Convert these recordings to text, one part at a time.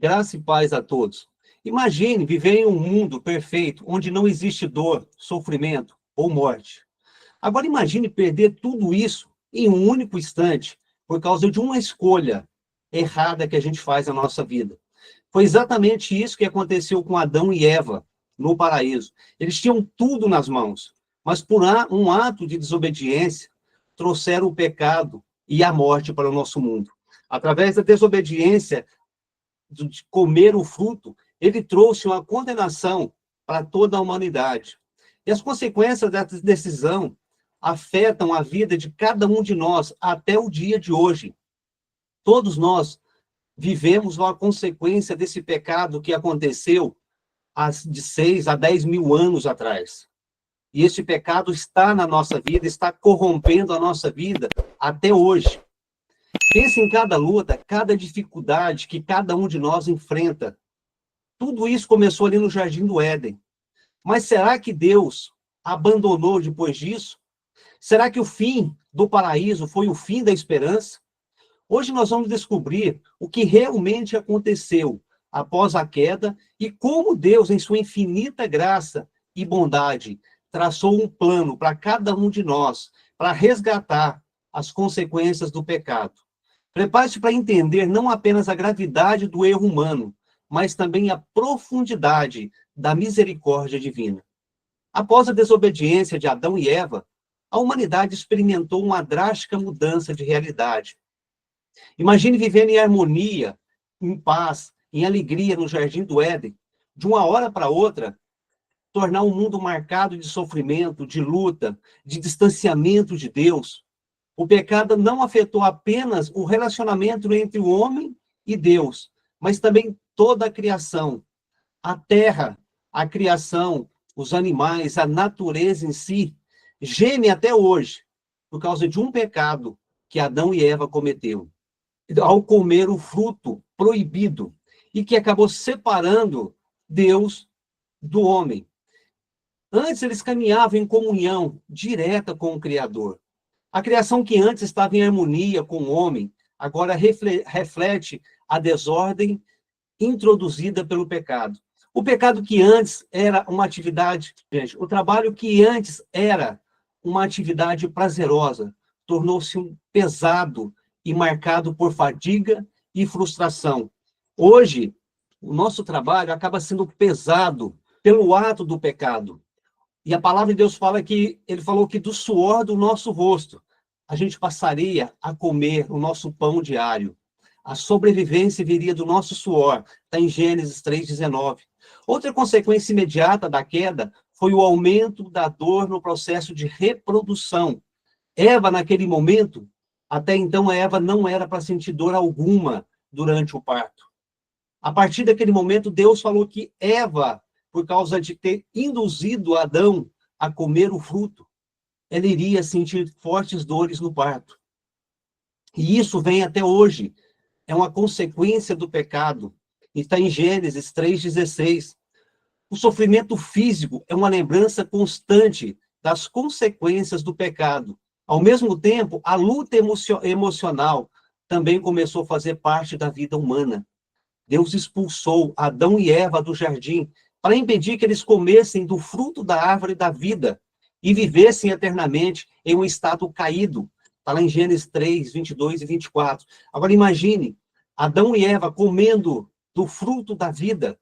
Graça e paz a todos. Imagine viver em um mundo perfeito, onde não existe dor, sofrimento ou morte. Agora imagine perder tudo isso em um único instante, por causa de uma escolha errada que a gente faz na nossa vida. Foi exatamente isso que aconteceu com Adão e Eva no paraíso. Eles tinham tudo nas mãos, mas por um ato de desobediência, trouxeram o pecado e a morte para o nosso mundo. Através da desobediência, de comer o fruto, ele trouxe uma condenação para toda a humanidade. E as consequências dessa decisão afetam a vida de cada um de nós até o dia de hoje. Todos nós vivemos uma consequência desse pecado que aconteceu de 6 a 10 mil anos atrás. E esse pecado está na nossa vida, está corrompendo a nossa vida até hoje. Pense em cada luta, cada dificuldade que cada um de nós enfrenta. Tudo isso começou ali no Jardim do Éden. Mas será que Deus abandonou depois disso? Será que o fim do paraíso foi o fim da esperança? Hoje nós vamos descobrir o que realmente aconteceu após a queda e como Deus, em sua infinita graça e bondade, traçou um plano para cada um de nós, para resgatar as consequências do pecado. Prepare-se para entender não apenas a gravidade do erro humano, mas também a profundidade da misericórdia divina. Após a desobediência de Adão e Eva, a humanidade experimentou uma drástica mudança de realidade. Imagine vivendo em harmonia, em paz, em alegria no Jardim do Éden, de uma hora para outra, tornar um mundo marcado de sofrimento, de luta, de distanciamento de Deus. O pecado não afetou apenas o relacionamento entre o homem e Deus, mas também toda a criação, a terra, a criação, os animais, a natureza em si, geme até hoje, por causa de um pecado que Adão e Eva cometeram, ao comer o fruto proibido, e que acabou separando Deus do homem. Antes eles caminhavam em comunhão direta com o Criador. A criação que antes estava em harmonia com o homem, agora reflete a desordem introduzida pelo pecado. O pecado que antes era uma atividade, gente, o trabalho que antes era uma atividade prazerosa, tornou-se um pesado e marcado por fadiga e frustração. Hoje, o nosso trabalho acaba sendo pesado pelo ato do pecado. E a palavra de Deus fala que, ele falou que do suor do nosso rosto, a gente passaria a comer o nosso pão diário. A sobrevivência viria do nosso suor. Está em Gênesis 3,19. Outra consequência imediata da queda foi o aumento da dor no processo de reprodução. Eva, naquele momento, até então, a Eva não era para sentir dor alguma durante o parto. A partir daquele momento, Deus falou que Eva, por causa de ter induzido Adão a comer o fruto, ela iria sentir fortes dores no parto. E isso vem até hoje. É uma consequência do pecado. Está em Gênesis 3,16. O sofrimento físico é uma lembrança constante das consequências do pecado. Ao mesmo tempo, a luta emocional também começou a fazer parte da vida humana. Deus expulsou Adão e Eva do jardim para impedir que eles comessem do fruto da árvore da vida e vivessem eternamente em um estado caído. Está lá em Gênesis 3, 22 e 24. Agora imagine, Adão e Eva comendo do fruto da vida,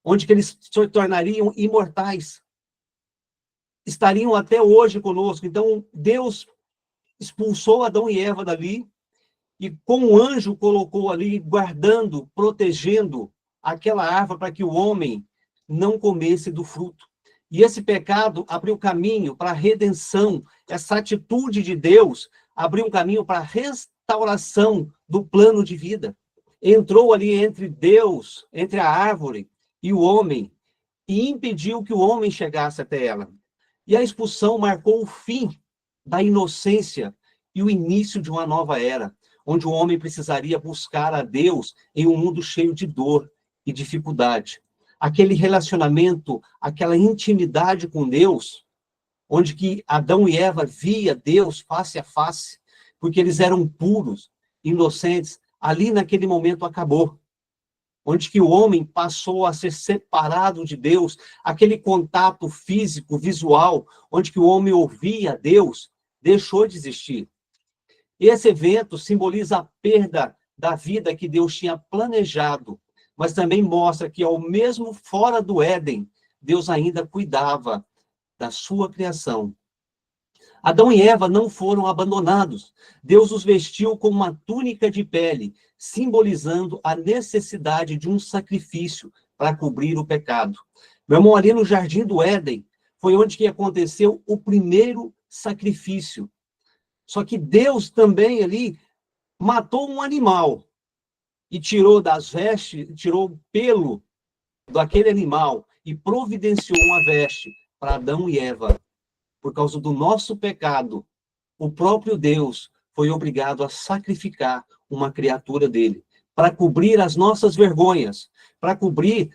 onde que eles se tornariam imortais. Estariam até hoje conosco. Então, Deus expulsou Adão e Eva dali, e com o anjo colocou ali, guardando, protegendo aquela árvore para que o homem não comesse do fruto. E esse pecado abriu caminho para a redenção. Essa atitude de Deus abriu um caminho para a restauração do plano de vida. Entrou ali entre Deus, entre a árvore e o homem, e impediu que o homem chegasse até ela. E a expulsão marcou o fim da inocência e o início de uma nova era, onde o homem precisaria buscar a Deus em um mundo cheio de dor e dificuldade. Aquele relacionamento, aquela intimidade com Deus, onde que Adão e Eva via Deus face a face, porque eles eram puros, inocentes, ali naquele momento acabou. onde que o homem passou a ser separado de Deus, aquele contato físico, visual, onde que o homem ouvia Deus, deixou de existir. Esse evento simboliza a perda da vida que Deus tinha planejado, mas também mostra que, ao mesmo fora do Éden, Deus ainda cuidava da sua criação. Adão e Eva não foram abandonados. Deus os vestiu com uma túnica de pele, simbolizando a necessidade de um sacrifício para cobrir o pecado. Meu irmão, ali no Jardim do Éden, foi onde que aconteceu o primeiro sacrifício. Só que Deus também ali matou um animal e tirou das vestes, tirou o pelo daquele animal e providenciou uma veste para Adão e Eva. Por causa do nosso pecado, o próprio Deus foi obrigado a sacrificar uma criatura dele, para cobrir as nossas vergonhas, para cobrir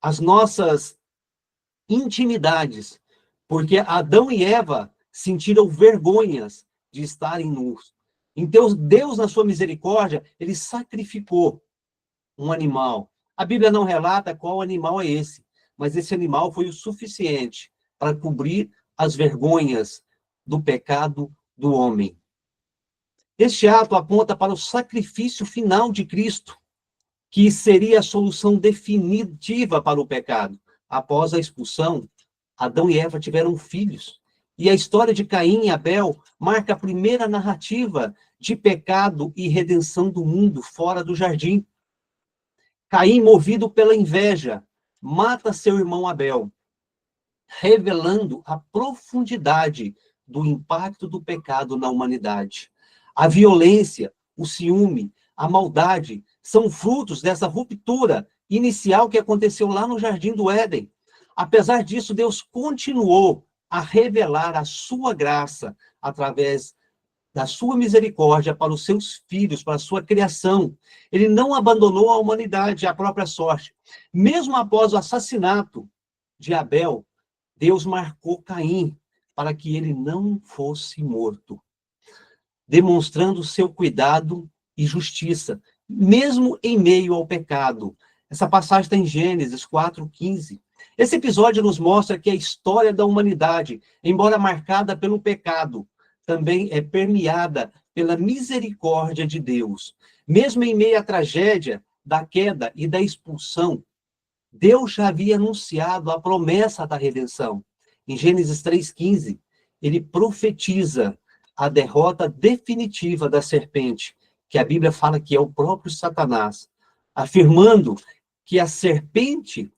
as nossas intimidades, porque Adão e Eva sentiram vergonhas de estarem nus. Então, Deus, na sua misericórdia, ele sacrificou um animal. A Bíblia não relata qual animal é esse, mas esse animal foi o suficiente para cobrir as vergonhas do pecado do homem. Este ato aponta para o sacrifício final de Cristo, que seria a solução definitiva para o pecado. Após a expulsão, Adão e Eva tiveram filhos. E a história de Caim e Abel marca a primeira narrativa de pecado e redenção do mundo fora do jardim. Caim, movido pela inveja, mata seu irmão Abel, revelando a profundidade do impacto do pecado na humanidade. A violência, o ciúme, a maldade são frutos dessa ruptura inicial que aconteceu lá no Jardim do Éden. Apesar disso, Deus continuou a revelar a sua graça através da sua misericórdia para os seus filhos, para a sua criação. Ele não abandonou a humanidade à própria sorte. Mesmo após o assassinato de Abel, Deus marcou Caim para que ele não fosse morto, demonstrando seu cuidado e justiça, mesmo em meio ao pecado. Essa passagem está em Gênesis 4:15. Esse episódio nos mostra que a história da humanidade, embora marcada pelo pecado, também é permeada pela misericórdia de Deus. Mesmo em meio à tragédia da queda e da expulsão, Deus já havia anunciado a promessa da redenção. Em Gênesis 3:15, ele profetiza a derrota definitiva da serpente, que a Bíblia fala que é o próprio Satanás, afirmando que a serpente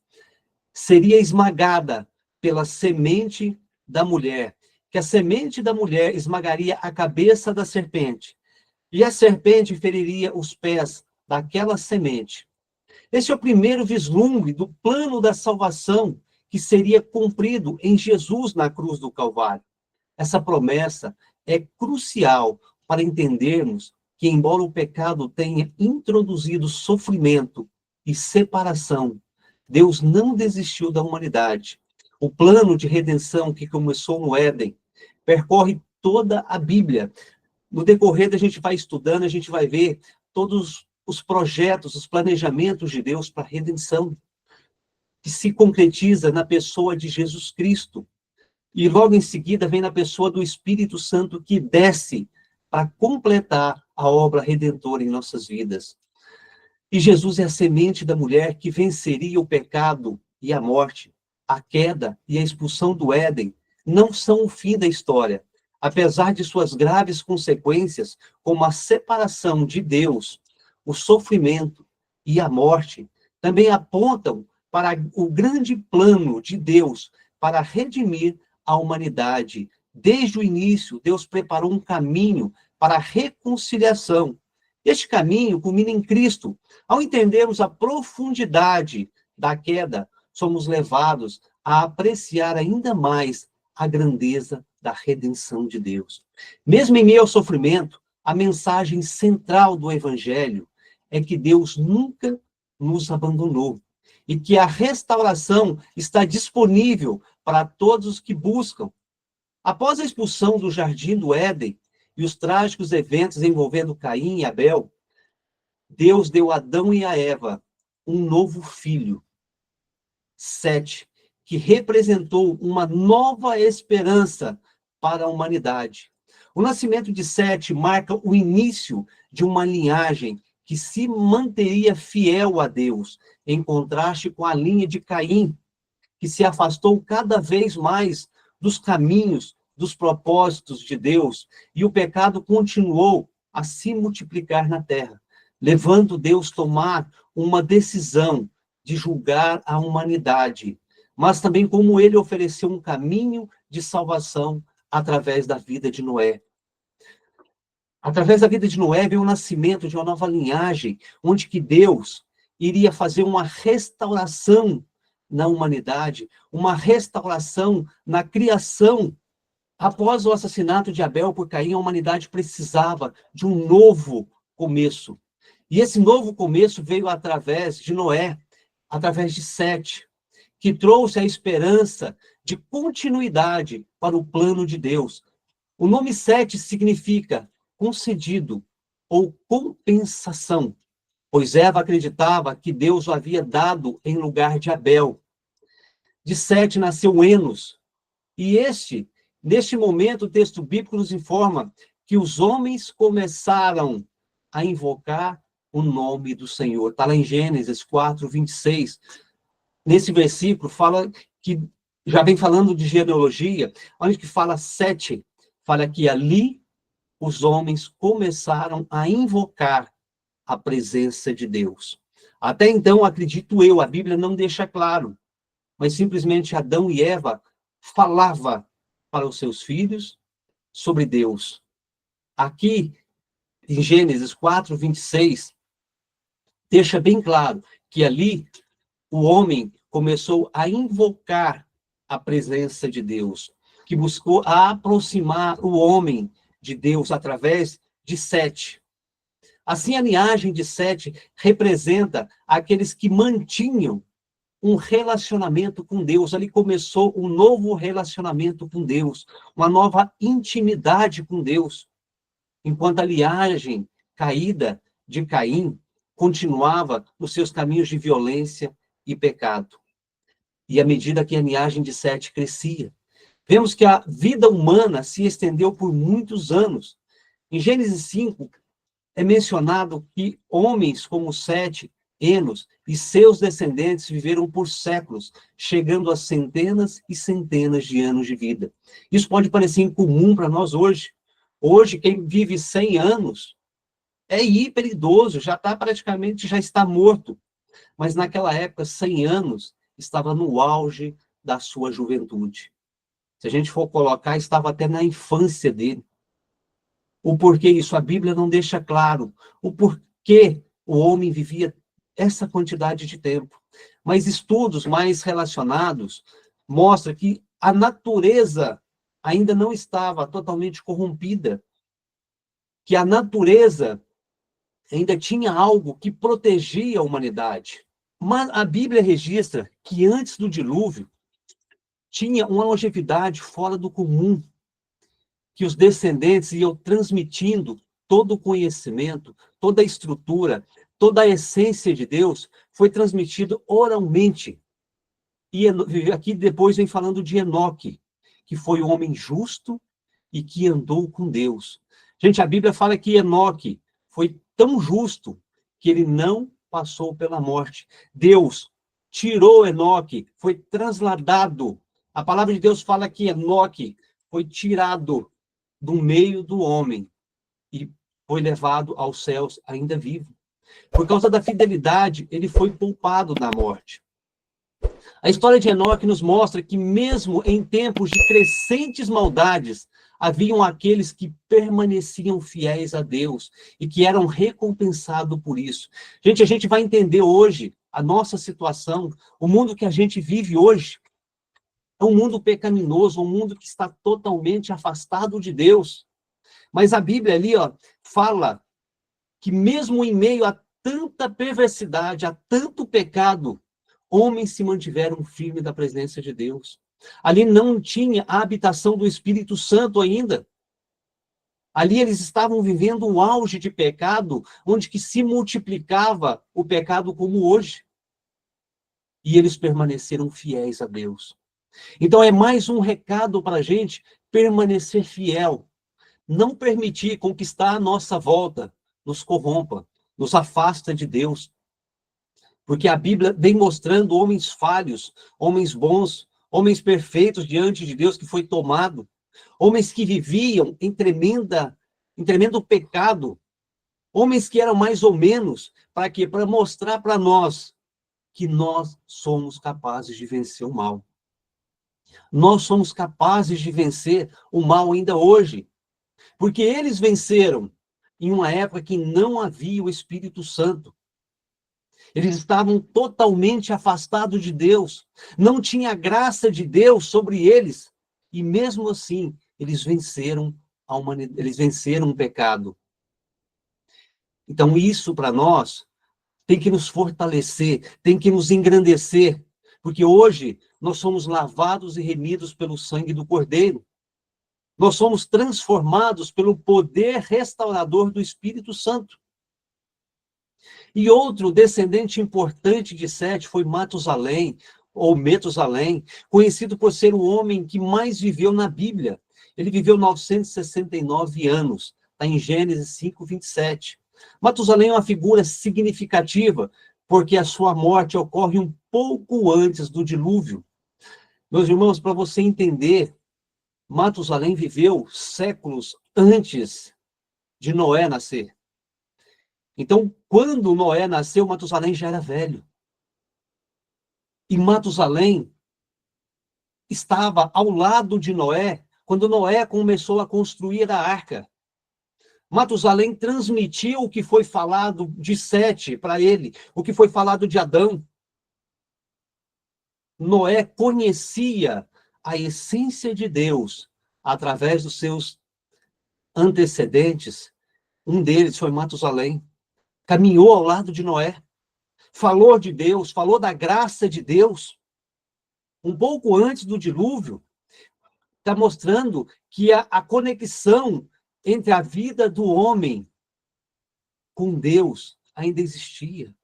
seria esmagada pela semente da mulher, que a semente da mulher esmagaria a cabeça da serpente, e a serpente feriria os pés daquela semente. Esse é o primeiro vislumbre do plano da salvação que seria cumprido em Jesus na cruz do Calvário. Essa promessa é crucial para entendermos que, embora o pecado tenha introduzido sofrimento e separação, Deus não desistiu da humanidade. O plano de redenção que começou no Éden percorre toda a Bíblia. No decorrer da gente vai estudando, a gente vai ver todos os projetos, os planejamentos de Deus para a redenção, que se concretiza na pessoa de Jesus Cristo. E logo em seguida vem na pessoa do Espírito Santo, que desce para completar a obra redentora em nossas vidas. E Jesus é a semente da mulher que venceria o pecado e a morte. A queda e a expulsão do Éden não são o fim da história. Apesar de suas graves consequências, como a separação de Deus, o sofrimento e a morte, também apontam para o grande plano de Deus para redimir a humanidade. Desde o início, Deus preparou um caminho para a reconciliação. Este caminho culmina em Cristo. Ao entendermos a profundidade da queda, somos levados a apreciar ainda mais a grandeza da redenção de Deus. Mesmo em meio ao sofrimento, a mensagem central do Evangelho é que Deus nunca nos abandonou e que a restauração está disponível para todos os que buscam. Após a expulsão do Jardim do Éden e os trágicos eventos envolvendo Caim e Abel, Deus deu a Adão e a Eva um novo filho, Sete, que representou uma nova esperança para a humanidade. O nascimento de Sete marca o início de uma linhagem que se manteria fiel a Deus, em contraste com a linha de Caim, que se afastou cada vez mais dos caminhos, dos propósitos de Deus, e o pecado continuou a se multiplicar na terra, levando Deus a tomar uma decisão de julgar a humanidade, mas também como ele ofereceu um caminho de salvação através da vida de Noé. Através da vida de Noé veio o nascimento de uma nova linhagem, onde que Deus iria fazer uma restauração na humanidade, uma restauração na criação. Após o assassinato de Abel por Caim, a humanidade precisava de um novo começo. E esse novo começo veio através de Noé, através de Sete, que trouxe a esperança de continuidade para o plano de Deus. O nome Sete significa concedido ou compensação, pois Eva acreditava que Deus o havia dado em lugar de Abel. De Sete nasceu Enos, e neste momento, o texto bíblico nos informa que os homens começaram a invocar o nome do Senhor. Está lá em Gênesis 4, 26. Nesse versículo, fala que, já vem falando de genealogia, onde que fala Sete, fala que ali os homens começaram a invocar a presença de Deus. Até então, acredito eu, a Bíblia não deixa claro, mas simplesmente Adão e Eva falavam para os seus filhos sobre Deus. Aqui, em Gênesis 4, 26, deixa bem claro que ali o homem começou a invocar a presença de Deus, que buscou aproximar o homem de Deus através de Sete. Assim, a linhagem de Sete representa aqueles que mantinham um relacionamento com Deus. Ali começou um novo relacionamento com Deus, uma nova intimidade com Deus. Enquanto a linhagem caída de Caim continuava nos seus caminhos de violência e pecado. E à medida que a linhagem de Sete crescia, vemos que a vida humana se estendeu por muitos anos. Em Gênesis 5, é mencionado que homens como Sete, Enos e seus descendentes viveram por séculos, chegando a centenas e centenas de anos de vida. Isso pode parecer incomum para nós hoje. Hoje, quem vive 100 anos é hiperidoso, já está morto. Mas naquela época, 100 anos estava no auge da sua juventude. Se a gente for colocar, estava até na infância dele. O porquê isso? A Bíblia não deixa claro o porquê o homem vivia essa quantidade de tempo. Mas estudos mais relacionados mostram que a natureza ainda não estava totalmente corrompida, que a natureza ainda tinha algo que protegia a humanidade. Mas a Bíblia registra que antes do dilúvio tinha uma longevidade fora do comum, que os descendentes iam transmitindo todo o conhecimento, toda a estrutura, toda a essência de Deus foi transmitido oralmente. E aqui depois vem falando de Enoque, que foi um homem justo e que andou com Deus. Gente, a Bíblia fala que Enoque foi tão justo que ele não passou pela morte. Deus tirou Enoque, foi trasladado. A palavra de Deus fala que Enoque foi tirado do meio do homem e foi levado aos céus ainda vivo. Por causa da fidelidade, ele foi poupado da morte. A história de Enoque nos mostra que mesmo em tempos de crescentes maldades, haviam aqueles que permaneciam fiéis a Deus e que eram recompensados por isso. Gente, a gente vai entender hoje a nossa situação, o mundo que a gente vive hoje, é um mundo pecaminoso, um mundo que está totalmente afastado de Deus. Mas a Bíblia ali, fala que mesmo em meio a tanta perversidade, a tanto pecado, homens se mantiveram firmes da presença de Deus. Ali não tinha a habitação do Espírito Santo ainda. Ali eles estavam vivendo um auge de pecado, onde que se multiplicava o pecado como hoje. e eles permaneceram fiéis a Deus. Então, é mais um recado para a gente permanecer fiel, não permitir conquistar a nossa volta nos corrompa, nos afasta de Deus. Porque a Bíblia vem mostrando homens falhos, homens bons, homens perfeitos diante de Deus que foi tomado, homens que viviam em tremendo pecado, homens que eram mais ou menos, para quê? Para mostrar para nós que nós somos capazes de vencer o mal. Nós somos capazes de vencer o mal ainda hoje, porque eles venceram em uma época que não havia o Espírito Santo. Eles estavam totalmente afastados de Deus. Não tinha a graça de Deus sobre eles. E mesmo assim, eles venceram a humanidade, eles venceram o pecado. Então, isso para nós tem que nos fortalecer, tem que nos engrandecer, porque hoje nós somos lavados e remidos pelo sangue do Cordeiro. Nós somos transformados pelo poder restaurador do Espírito Santo. E outro descendente importante de Sete foi Matusalém, ou Metusalém, conhecido por ser o homem que mais viveu na Bíblia. Ele viveu 969 anos, está em Gênesis 5, 27. Matusalém é uma figura significativa, porque a sua morte ocorre um pouco antes do dilúvio. Meus irmãos, para você entender, Matusalém viveu séculos antes de Noé nascer. Então, quando Noé nasceu, Matusalém já era velho. E Matusalém estava ao lado de Noé, quando Noé começou a construir a arca. Matusalém transmitiu o que foi falado de Sete para ele, o que foi falado de Adão. Noé conhecia a essência de Deus através dos seus antecedentes. Um deles foi Matusalém. Caminhou ao lado de Noé, falou de Deus, falou da graça de Deus. Um pouco antes do dilúvio, está mostrando que a conexão entre a vida do homem com Deus ainda existia.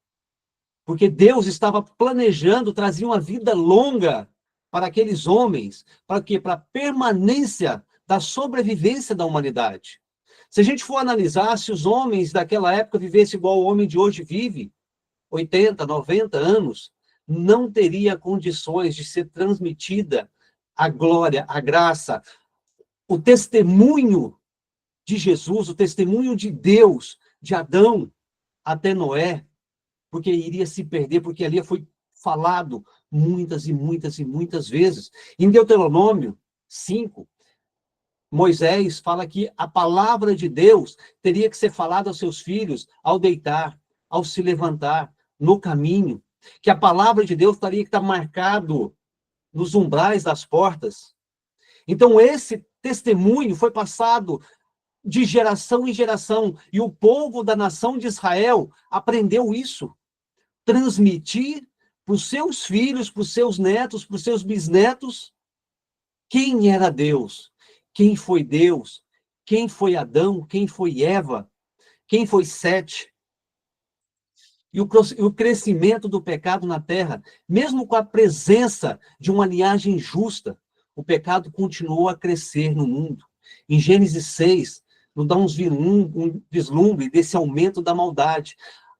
Porque Deus estava planejando trazer uma vida longa para aqueles homens, para quê? Para a permanência da sobrevivência da humanidade. Se a gente for analisar, se os homens daquela época vivessem igual o homem de hoje vive, 80, 90 anos, não teria condições de ser transmitida a glória, a graça, o testemunho de Jesus, o testemunho de Deus, de Adão até Noé, porque iria se perder, porque ali foi falado muitas e muitas e muitas vezes. Em Deuteronômio 5, Moisés fala que a palavra de Deus teria que ser falada aos seus filhos ao deitar, ao se levantar, no caminho, que a palavra de Deus teria que estar marcado nos umbrais das portas. Então, esse testemunho foi passado de geração em geração, e o povo da nação de Israel aprendeu isso. Transmitir para os seus filhos, para os seus netos, para os seus bisnetos, quem era Deus, quem foi Deus, quem foi Adão, quem foi Eva, quem foi Sete. E o crescimento do pecado na terra, mesmo com a presença de uma linhagem justa, o pecado continuou a crescer no mundo. Em Gênesis 6, nos dá um vislumbre desse aumento da maldade.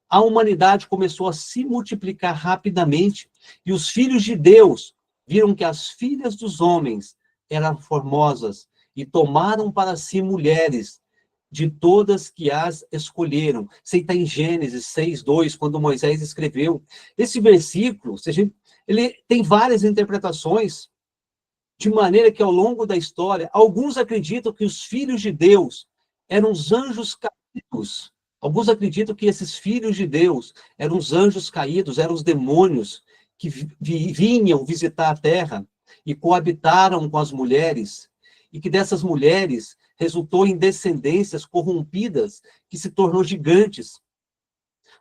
A humanidade começou a se multiplicar rapidamente, e os filhos de Deus viram que as filhas dos homens eram formosas e tomaram para si mulheres de todas que as escolheram. Você está em Gênesis 6:2, quando Moisés escreveu. Esse versículo, ele tem várias interpretações, de maneira que ao longo da história, alguns acreditam que os filhos de Deus eram os anjos caídos. Alguns acreditam que esses filhos de Deus eram os anjos caídos, eram os demônios que vinham visitar a terra e coabitaram com as mulheres, e que dessas mulheres resultou em descendências corrompidas que se tornou gigantes.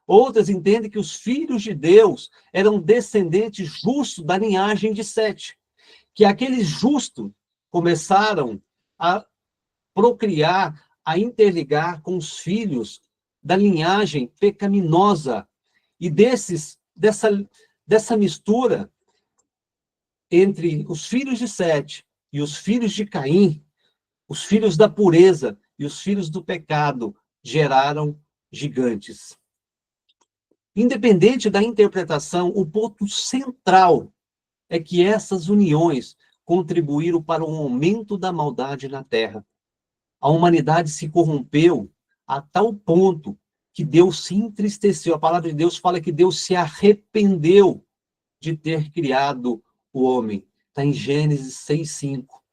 Outras entendem que os filhos de Deus eram descendentes justos da linhagem de Sete, que aqueles justos começaram a procriar, a interligar com os filhos da linhagem pecaminosa. E dessa mistura entre os filhos de Sete e os filhos de Caim, os filhos da pureza e os filhos do pecado geraram gigantes. Independente da interpretação, o ponto central é que essas uniões contribuíram para o aumento da maldade na Terra. A humanidade se corrompeu a tal ponto que Deus se entristeceu. A palavra de Deus fala que Deus se arrependeu de ter criado o homem. Está em Gênesis 6:5.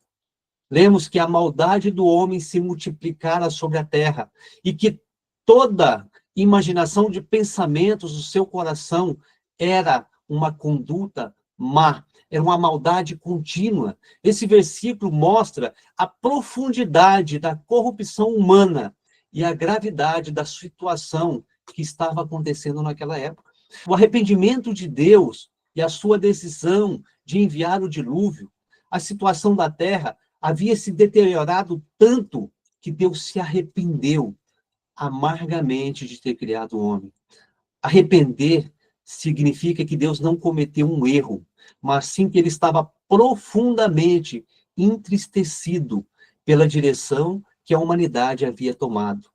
Lemos que a maldade do homem se multiplicara sobre a terra e que toda imaginação de pensamentos do seu coração era uma conduta má, era uma maldade contínua. Esse versículo mostra a profundidade da corrupção humana e a gravidade da situação que estava acontecendo naquela época. O arrependimento de Deus e a sua decisão de enviar o dilúvio, a situação da terra havia se deteriorado tanto que Deus se arrependeu amargamente de ter criado o homem. Arrepender significa que Deus não cometeu um erro, mas sim que ele estava profundamente entristecido pela direção que a humanidade havia tomado.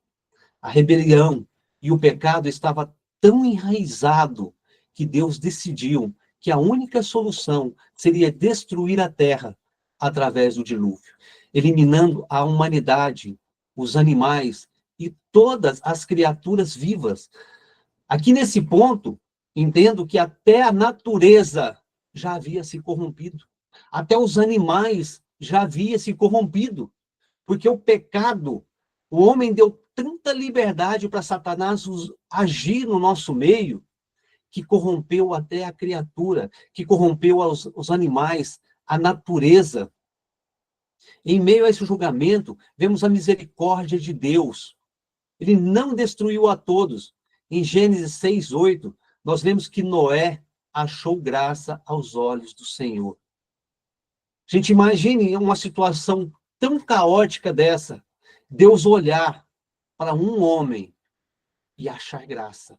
A rebelião e o pecado estava tão enraizado que Deus decidiu que a única solução seria destruir a terra através do dilúvio, eliminando a humanidade, os animais e todas as criaturas vivas. Aqui nesse ponto, entendo que até a natureza já havia se corrompido, até os animais já havia se corrompido, porque o pecado, o homem deu tanta liberdade para Satanás agir no nosso meio, que corrompeu até a criatura, que corrompeu os animais, a natureza. Em meio a esse julgamento, vemos a misericórdia de Deus. Ele não destruiu a todos. Em Gênesis 6:8, nós vemos que Noé achou graça aos olhos do Senhor. Gente, imagine uma situação tão caótica dessa, Deus olhar para um homem e achar graça.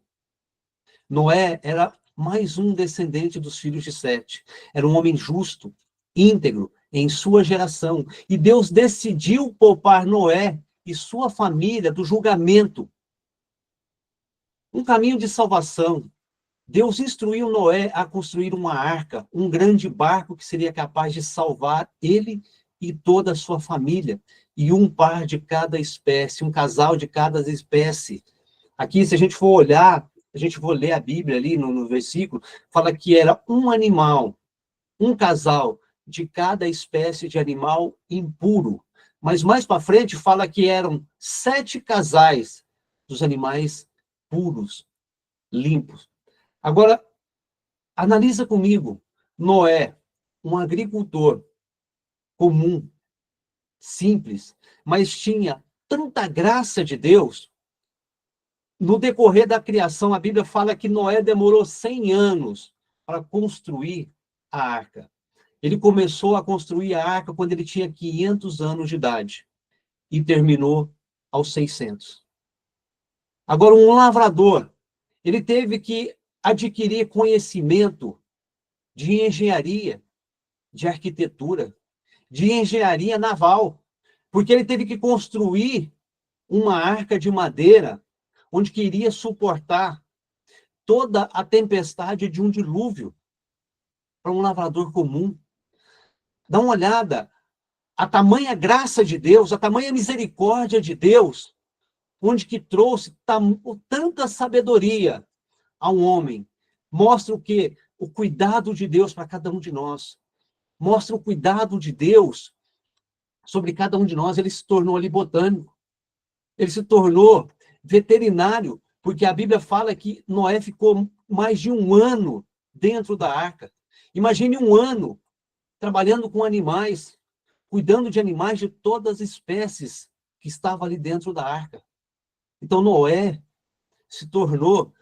Noé era mais um descendente dos filhos de Sete. Era um homem justo, íntegro em sua geração. E Deus decidiu poupar Noé e sua família do julgamento. Um caminho de salvação. Deus instruiu Noé a construir uma arca, um grande barco que seria capaz de salvar ele e toda a sua família. E um par de cada espécie, um casal de cada espécie. Aqui, se a gente for olhar, a gente for ler a Bíblia ali no versículo, fala que era um animal, um casal de cada espécie de animal impuro. Mas mais para frente fala que eram 7 casais dos animais puros, limpos. Agora, analisa comigo. Noé, um agricultor comum, simples, mas tinha tanta graça de Deus. No decorrer da criação, a Bíblia fala que Noé demorou 100 anos para construir a arca. Ele começou a construir a arca quando ele tinha 500 anos de idade e terminou aos 600. Agora, um lavrador, ele teve que adquirir conhecimento de engenharia, de arquitetura, de engenharia naval, porque ele teve que construir uma arca de madeira onde queria suportar toda a tempestade de um dilúvio para um lavrador comum. Dá uma olhada, a tamanha graça de Deus, a tamanha misericórdia de Deus, onde que trouxe tanta sabedoria a um homem. Mostra o quê? O cuidado de Deus para cada um de nós. Mostra o cuidado de Deus sobre cada um de nós. Ele se tornou ali botânico. Ele se tornou veterinário, porque a Bíblia fala que Noé ficou mais de 1 ano dentro da arca. Imagine 1 ano trabalhando com animais, cuidando de animais de todas as espécies que estavam ali dentro da arca. Então, Noé se tornou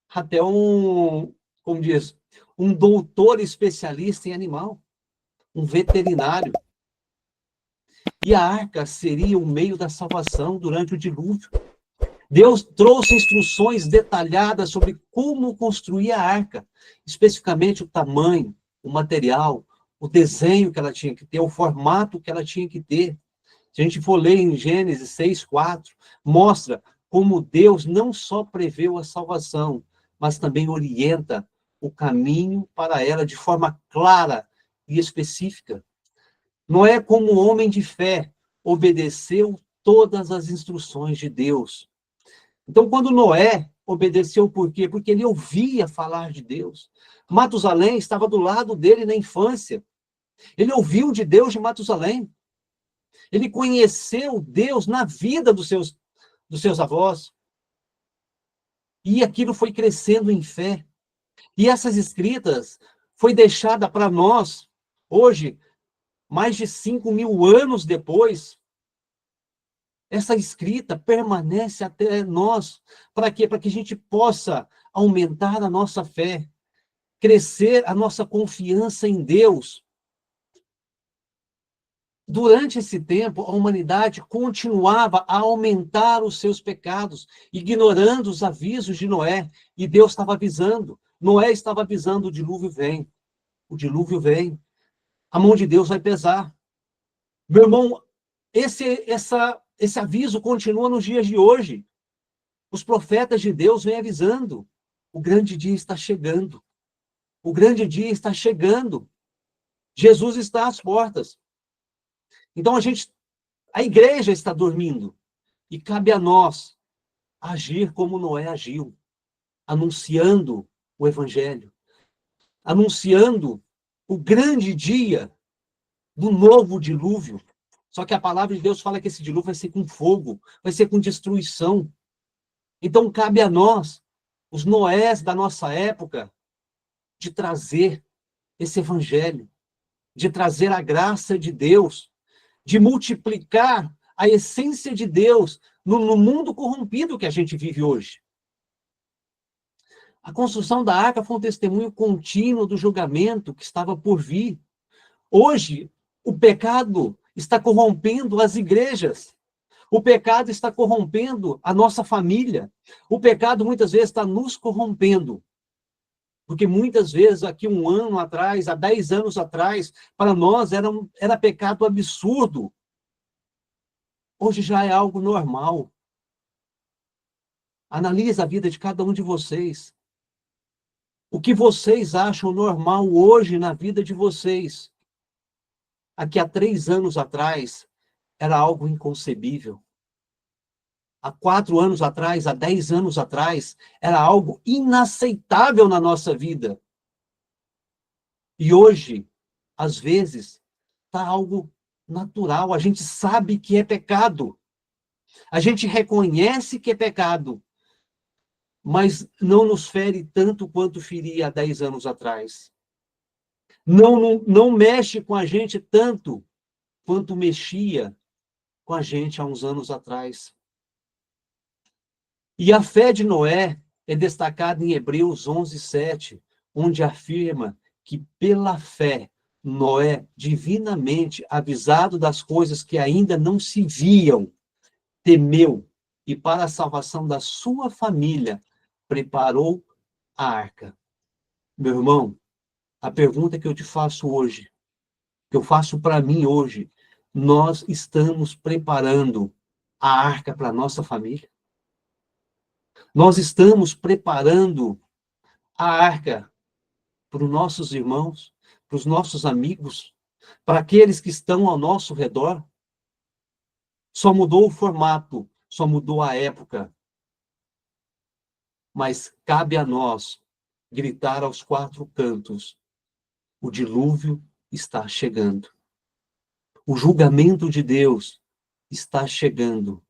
até como diz, um doutor especialista em animal, um veterinário. E a arca seria o meio da salvação durante o dilúvio. Deus trouxe instruções detalhadas sobre como construir a arca, especificamente o tamanho, o material, o desenho que ela tinha que ter, o formato que ela tinha que ter. Se a gente for ler em Gênesis 6:4, mostra como Deus não só preveu a salvação, mas também orienta o caminho para ela de forma clara e específica. Noé, como homem de fé, obedeceu todas as instruções de Deus. Então, quando Noé obedeceu, por quê? Porque ele ouvia falar de Deus. Matusalém estava do lado dele na infância. Ele ouviu de Deus de Matusalém. Ele conheceu Deus na vida dos seus avós. E aquilo foi crescendo em fé. E essas escritas foi deixada para nós, hoje, mais de 5.000 anos depois. Essa escrita permanece até nós. Para quê? Para que a gente possa aumentar a nossa fé, crescer a nossa confiança em Deus. Durante esse tempo, a humanidade continuava a aumentar os seus pecados, ignorando os avisos de Noé. E Deus estava avisando. Noé estava avisando: o dilúvio vem. O dilúvio vem. A mão de Deus vai pesar. Meu irmão, esse aviso continua nos dias de hoje. Os profetas de Deus vêm avisando. O grande dia está chegando. O grande dia está chegando. Jesus está às portas. Então a igreja está dormindo. E cabe a nós agir como Noé agiu, anunciando o evangelho, anunciando o grande dia do novo dilúvio. Só que a palavra de Deus fala que esse dilúvio vai ser com fogo, vai ser com destruição. Então cabe a nós, os Noés da nossa época, de trazer esse evangelho, de trazer a graça de Deus, de multiplicar a essência de Deus no mundo corrompido que a gente vive hoje. A construção da arca foi um testemunho contínuo do julgamento que estava por vir. Hoje, o pecado está corrompendo as igrejas. O pecado está corrompendo a nossa família. O pecado, muitas vezes, está nos corrompendo. Porque, muitas vezes, aqui 1 ano atrás, há 10 anos atrás, para nós era pecado absurdo. Hoje já é algo normal. Analisa a vida de cada um de vocês. O que vocês acham normal hoje na vida de vocês? Aqui há 3 anos atrás, era algo inconcebível. Há 4 anos atrás, há 10 anos atrás, era algo inaceitável na nossa vida. E hoje, às vezes, está algo natural. A gente sabe que é pecado. A gente reconhece que é pecado. Mas não nos fere tanto quanto feria há 10 anos atrás. Não mexe com a gente tanto quanto mexia com a gente há uns anos atrás. E a fé de Noé é destacada em Hebreus 11:7, onde afirma que pela fé, Noé, divinamente avisado das coisas que ainda não se viam, temeu e para a salvação da sua família preparou a arca. Meu irmão, a pergunta que eu te faço hoje, que eu faço para mim hoje, nós estamos preparando a arca para a nossa família? Nós estamos preparando a arca para os nossos irmãos, para os nossos amigos, para aqueles que estão ao nosso redor? Só mudou o formato, só mudou a época. Mas cabe a nós gritar aos 4 cantos: o dilúvio está chegando. O julgamento de Deus está chegando.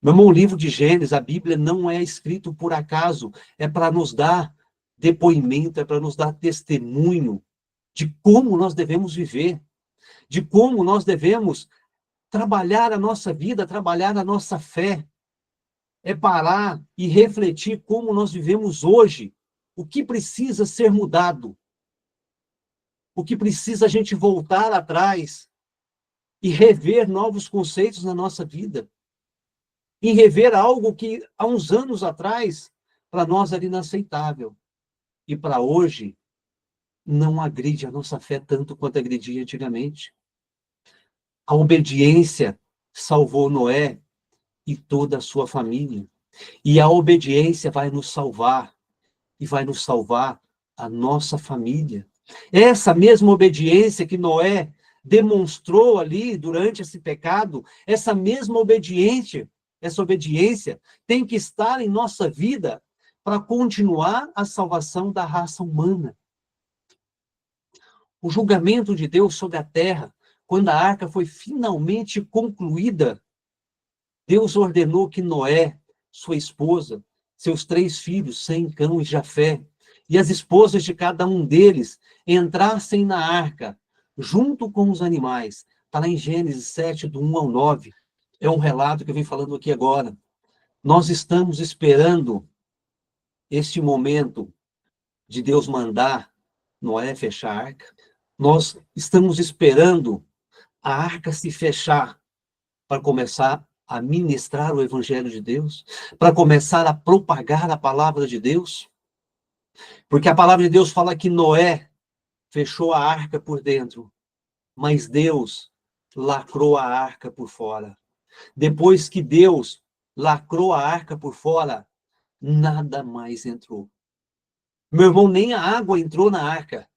Meu irmão, o livro de Gênesis, a Bíblia, não é escrito por acaso. É para nos dar depoimento, é para nos dar testemunho de como nós devemos viver, de como nós devemos trabalhar a nossa vida, trabalhar a nossa fé. É parar e refletir como nós vivemos hoje, o que precisa ser mudado, o que precisa a gente voltar atrás e rever novos conceitos na nossa vida. em rever algo que há uns anos atrás para nós era inaceitável. E para hoje não agride a nossa fé tanto quanto agredia antigamente. A obediência salvou Noé e toda a sua família. E a obediência vai nos salvar, e vai nos salvar a nossa família. Essa mesma obediência que Noé demonstrou ali durante esse pecado, essa mesma obediência, tem que estar em nossa vida para continuar a salvação da raça humana. O julgamento de Deus sobre a terra, quando a arca foi finalmente concluída, Deus ordenou que Noé, sua esposa, seus 3 filhos, Sem, Cão e Jafé, e as esposas de cada um deles entrassem na arca, junto com os animais. Está lá em Gênesis 7, do 1 ao 9. É um relato que eu venho falando aqui agora. Nós estamos esperando este momento de Deus mandar Noé fechar a arca. Nós estamos esperando a arca se fechar para começar a ministrar o Evangelho de Deus, para começar a propagar a palavra de Deus. Porque a palavra de Deus fala que Noé fechou a arca por dentro, mas Deus lacrou a arca por fora. Depois que Deus lacrou a arca por fora, nada mais entrou. Meu irmão, nem a água entrou na arca.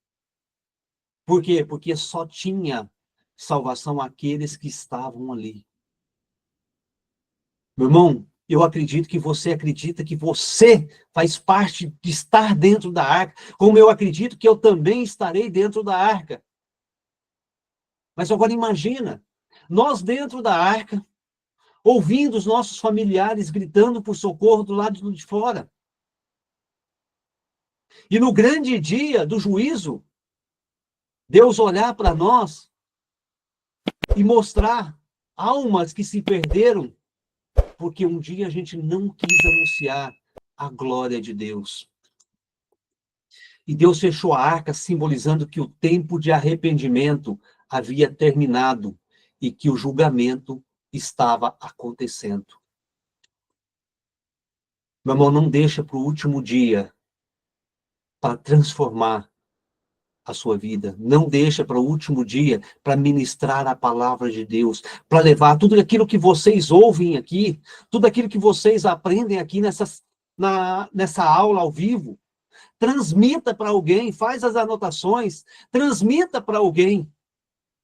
Por quê? Porque só tinha salvação aqueles que estavam ali. Meu irmão, eu acredito que você acredita que você faz parte de estar dentro da arca, como eu acredito que eu também estarei dentro da arca. Mas agora imagina, nós dentro da arca, ouvindo os nossos familiares gritando por socorro do lado de fora. E no grande dia do juízo, Deus olhar para nós e mostrar almas que se perderam, porque um dia a gente não quis anunciar a glória de Deus. E Deus fechou a arca, simbolizando que o tempo de arrependimento havia terminado e que o julgamento estava acontecendo. Meu irmão, não deixa para o último dia para transformar a sua vida. Não deixa para o último dia para ministrar a palavra de Deus, para levar tudo aquilo que vocês ouvem aqui, tudo aquilo que vocês aprendem aqui nessa aula ao vivo. Transmita para alguém, faz as anotações, transmita para alguém,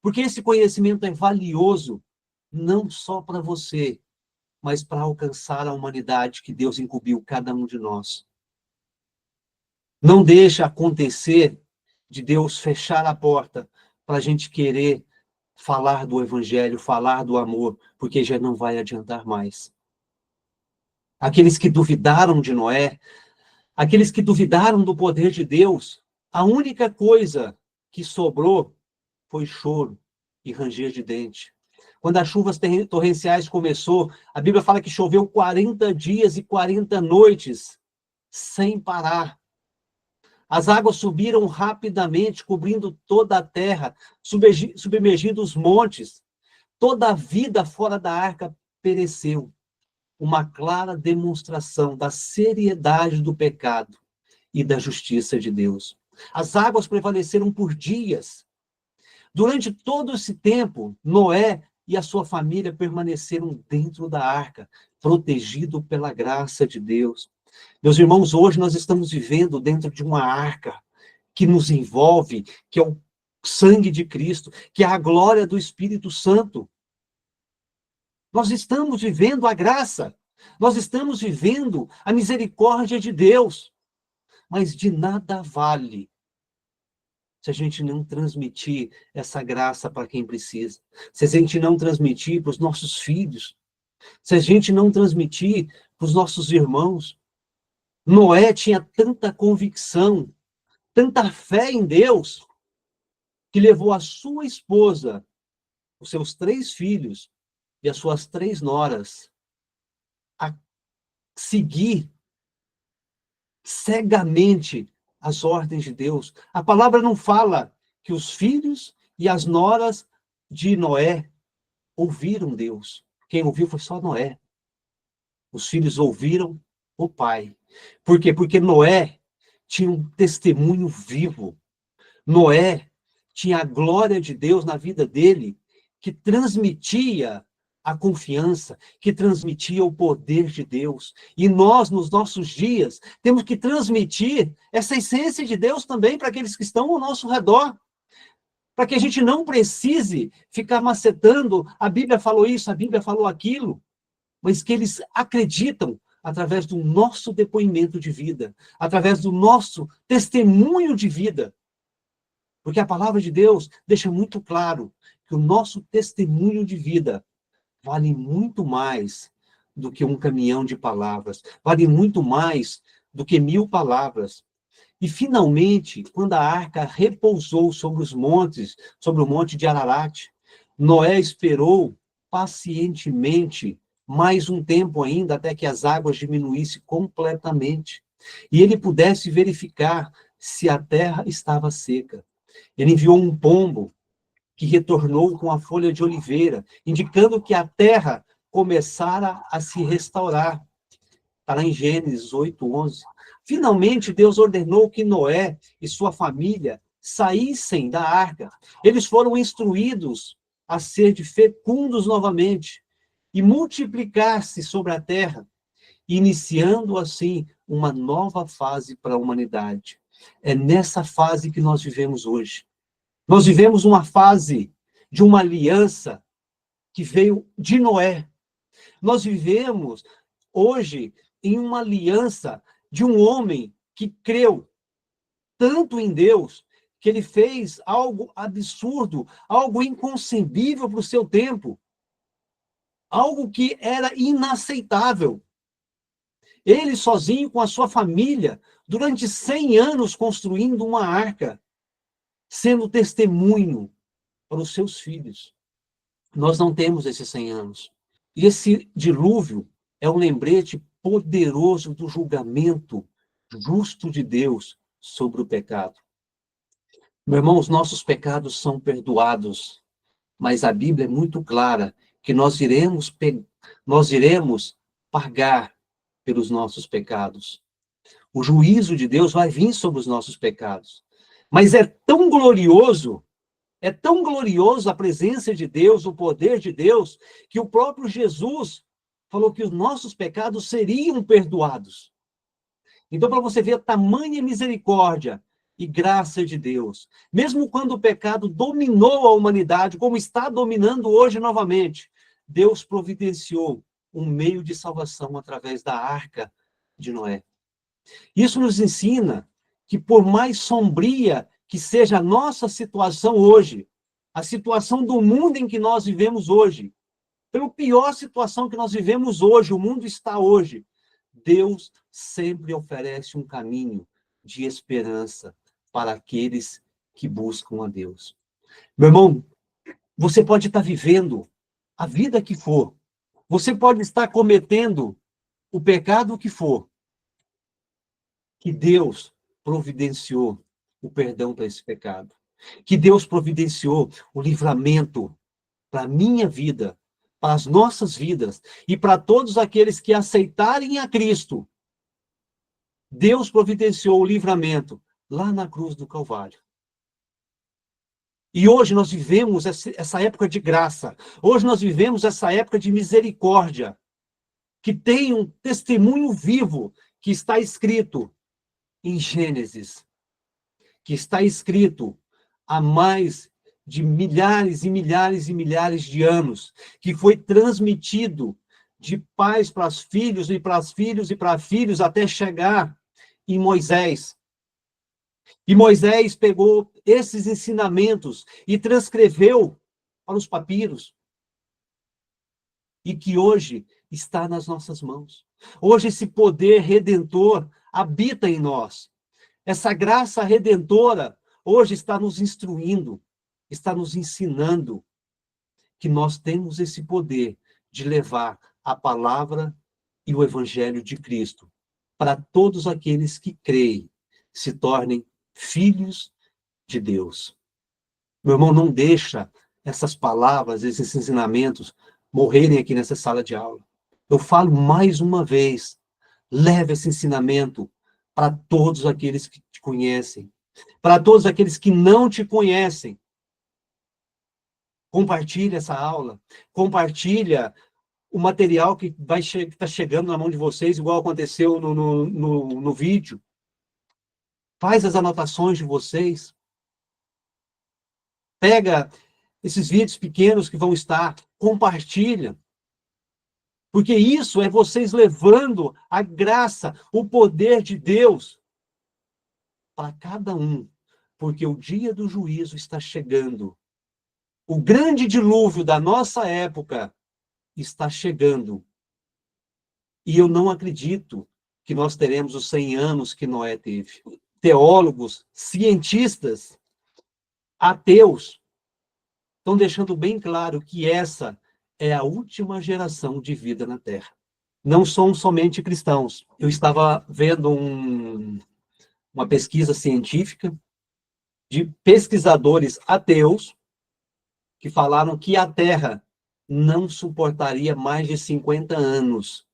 porque esse conhecimento é valioso, não só para você, mas para alcançar a humanidade que Deus incumbiu cada um de nós. Não deixa acontecer de Deus fechar a porta para a gente querer falar do Evangelho, falar do amor, porque já não vai adiantar mais. Aqueles que duvidaram de Noé, aqueles que duvidaram do poder de Deus, a única coisa que sobrou foi choro e ranger de dente. Quando as chuvas torrenciais começou, a Bíblia fala que choveu 40 dias e 40 noites, sem parar. As águas subiram rapidamente, cobrindo toda a terra, submergindo os montes. Toda a vida fora da arca pereceu. Uma clara demonstração da seriedade do pecado e da justiça de Deus. As águas prevaleceram por dias. Durante todo esse tempo, Noé e a sua família permaneceram dentro da arca, protegido pela graça de Deus. Meus irmãos, hoje nós estamos vivendo dentro de uma arca que nos envolve, que é o sangue de Cristo, que é a glória do Espírito Santo. Nós estamos vivendo a graça, nós estamos vivendo a misericórdia de Deus, mas de nada vale se a gente não transmitir essa graça para quem precisa, se a gente não transmitir para os nossos filhos, se a gente não transmitir para os nossos irmãos. Noé tinha tanta convicção, tanta fé em Deus, que levou a sua esposa, os seus 3 filhos e as suas 3 noras a seguir cegamente as ordens de Deus. A palavra não fala que os filhos e as noras de Noé ouviram Deus. Quem ouviu foi só Noé. Os filhos ouviram o pai. Por quê? Porque Noé tinha um testemunho vivo. Noé tinha a glória de Deus na vida dele, que transmitia a confiança, que transmitia o poder de Deus. E nós, nos nossos dias, temos que transmitir essa essência de Deus também para aqueles que estão ao nosso redor, para que a gente não precise ficar macetando, a Bíblia falou isso, a Bíblia falou aquilo, mas que eles acreditam através do nosso depoimento de vida, através do nosso testemunho de vida. Porque a palavra de Deus deixa muito claro que o nosso testemunho de vida vale muito mais do que um caminhão de palavras, vale muito mais do que 1000 palavras. E, finalmente, quando a arca repousou sobre os montes, sobre o monte de Ararat, Noé esperou pacientemente mais um tempo ainda, até que as águas diminuíssem completamente, e ele pudesse verificar se a terra estava seca. Ele enviou um pombo que retornou com a folha de oliveira, indicando que a terra começara a se restaurar. Está lá em Gênesis 8:11. Finalmente, Deus ordenou que Noé e sua família saíssem da arca. Eles foram instruídos a ser fecundos novamente e multiplicar-se sobre a terra, iniciando assim uma nova fase para a humanidade. É nessa fase que nós vivemos hoje. Nós vivemos uma fase de uma aliança que veio de Noé. Nós vivemos hoje em uma aliança de um homem que creu tanto em Deus, que ele fez algo absurdo, algo inconcebível para o seu tempo, algo que era inaceitável. Ele sozinho com a sua família, durante 100 anos construindo uma arca, sendo testemunho para os seus filhos. Nós não temos esses 100 anos. E esse dilúvio é um lembrete poderoso do julgamento justo de Deus sobre o pecado. Meu irmão, os nossos pecados são perdoados, mas a Bíblia é muito clara que nós iremos pagar pelos nossos pecados. O juízo de Deus vai vir sobre os nossos pecados. Mas é tão glorioso a presença de Deus, o poder de Deus, que o próprio Jesus falou que os nossos pecados seriam perdoados. Então, para você ver a tamanha misericórdia e graça de Deus, mesmo quando o pecado dominou a humanidade, como está dominando hoje novamente, Deus providenciou um meio de salvação através da arca de Noé. Isso nos ensina que, por mais sombria que seja a nossa situação hoje, a situação do mundo em que nós vivemos hoje, pela pior situação que nós vivemos hoje, o mundo está hoje, Deus sempre oferece um caminho de esperança para aqueles que buscam a Deus. Meu irmão, você pode estar vivendo a vida que for, você pode estar cometendo o pecado que for, que Deus providenciou o perdão para esse pecado, que Deus providenciou o livramento para a minha vida, para as nossas vidas e para todos aqueles que aceitarem a Cristo. Deus providenciou o livramento lá na cruz do Calvário. E hoje nós vivemos essa época de graça. Hoje nós vivemos essa época de misericórdia, que tem um testemunho vivo que está escrito em Gênesis, que está escrito há mais de milhares e milhares e milhares de anos, que foi transmitido de pais para os filhos e para os filhos e para filhos até chegar em Moisés. E Moisés pegou esses ensinamentos e transcreveu para os papiros. E que hoje está nas nossas mãos. Hoje esse poder redentor habita em nós. Essa graça redentora hoje está nos instruindo, está nos ensinando que nós temos esse poder de levar a palavra e o evangelho de Cristo para todos aqueles que creem, se tornem filhos de Deus. Meu irmão, não deixa essas palavras, esses ensinamentos morrerem aqui nessa sala de aula. Eu falo mais uma vez, leve esse ensinamento para todos aqueles que te conhecem, para todos aqueles que não te conhecem. Compartilha essa aula, compartilha o material que está chegando na mão de vocês, igual aconteceu no vídeo. Faz as anotações de vocês. Pega esses vídeos pequenos que vão estar, compartilha. Porque isso é vocês levando a graça, o poder de Deus para cada um. Porque o dia do juízo está chegando. O grande dilúvio da nossa época está chegando. E eu não acredito que nós teremos os 100 anos que Noé teve. Teólogos, cientistas, ateus, estão deixando bem claro que essa é a última geração de vida na Terra. Não são somente cristãos. Eu estava vendo uma pesquisa científica de pesquisadores ateus que falaram que a Terra não suportaria mais de 50 anos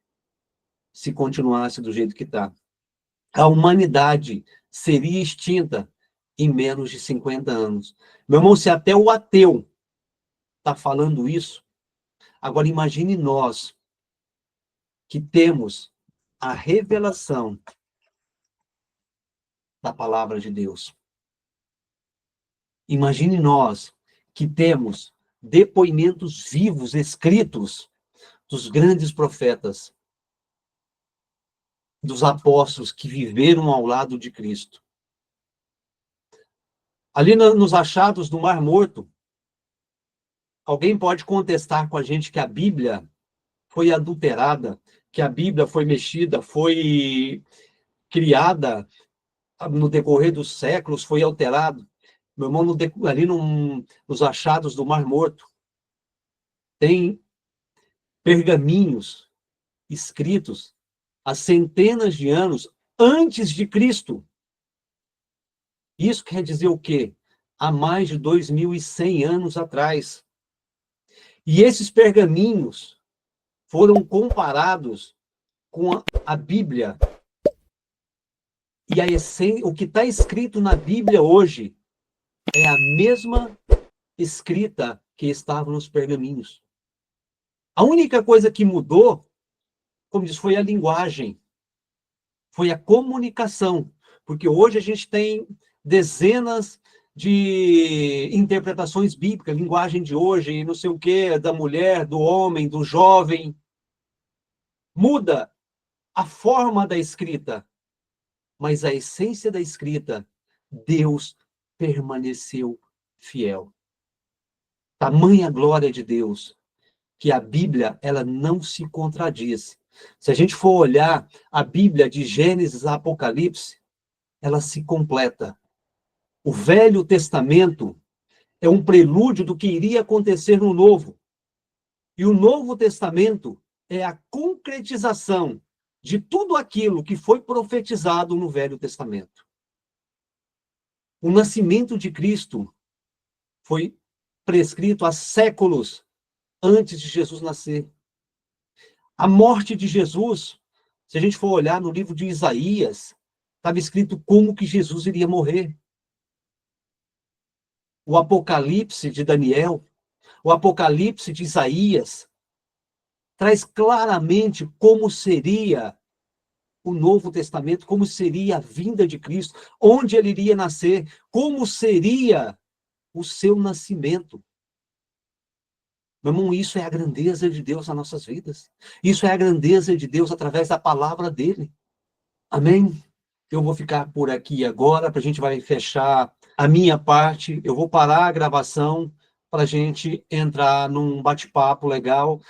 se continuasse do jeito que está. A humanidade seria extinta em menos de 50 anos. Meu irmão, se até o ateu está falando isso, agora imagine nós que temos a revelação da palavra de Deus. Imagine nós que temos depoimentos vivos, escritos, dos grandes profetas, dos apóstolos que viveram ao lado de Cristo. Ali nos achados do Mar Morto, alguém pode contestar com a gente que a Bíblia foi adulterada, que a Bíblia foi mexida, foi criada no decorrer dos séculos, foi alterado. Meu irmão, ali nos achados do Mar Morto, tem pergaminhos escritos há centenas de anos antes de Cristo. Isso quer dizer o quê? Há mais de 2.100 anos atrás. E esses pergaminhos foram comparados com a Bíblia. E o que está escrito na Bíblia hoje é a mesma escrita que estava nos pergaminhos. A única coisa que mudou, como diz, foi a linguagem, foi a comunicação. Porque hoje a gente tem dezenas de interpretações bíblicas, linguagem de hoje, não sei o quê, da mulher, do homem, do jovem. Muda a forma da escrita, mas a essência da escrita, Deus permaneceu fiel. Tamanha glória de Deus, que a Bíblia, ela não se contradiz. Se a gente for olhar a Bíblia de Gênesis a Apocalipse, ela se completa. O Velho Testamento é um prelúdio do que iria acontecer no Novo. E o Novo Testamento é a concretização de tudo aquilo que foi profetizado no Velho Testamento. O nascimento de Cristo foi prescrito há séculos antes de Jesus nascer. A morte de Jesus, se a gente for olhar no livro de Isaías, estava escrito como que Jesus iria morrer. O Apocalipse de Daniel, o Apocalipse de Isaías, traz claramente como seria o Novo Testamento, como seria a vinda de Cristo, onde ele iria nascer, como seria o seu nascimento. Meu irmão, isso é a grandeza de Deus nas nossas vidas. Isso é a grandeza de Deus através da palavra dele. Amém? Eu vou ficar por aqui agora, a gente vai fechar a minha parte. Eu vou parar a gravação para a gente entrar num bate-papo legal.